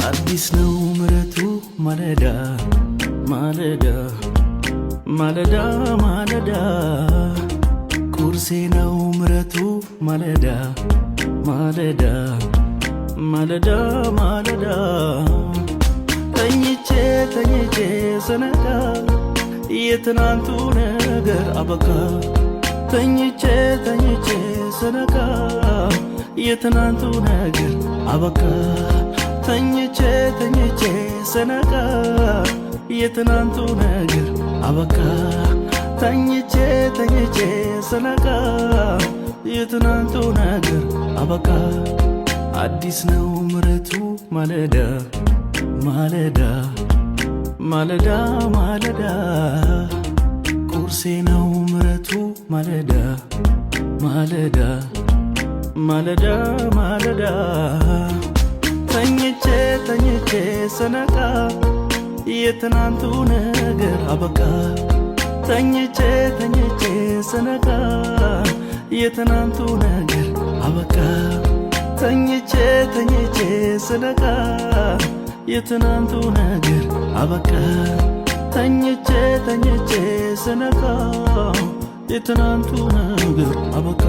አዲስ ነው ምሕረቱ ማለዳ ማለዳ ማለዳ ማለዳ ቁርሴ ነው ምሕረቱ ማለዳ ማለዳ ማለዳ ማለዳ ተኝቼ ስነቃ የትናንቱ ነገር አበቃ ተኝቼ ስነቃ የትናንቱ ነገር አበቃ ተኝቼ ስነቃ የትናንቱ ነገር አበቃ ተኝቼ ስነቃ የትናንቱ ነገር አበቃ አዲስ ነው ምሕረቱ ማለዳ ማለዳ ማለዳ ማለዳ ቁርሴ ነው ምሕረቱ ማለዳ ማለዳ ማለዳ ማለዳ ተኝቼ ስነቃ የትናንቱ ነገር አበቃ ተኝቼ ስነቃ የትናንቱ ነገር አበቃ ተኝቼ ስነቃ የትናንቱ ነገር አበቃ ተኝቼ ስነቃ የትናንቱ ነገር አበቃ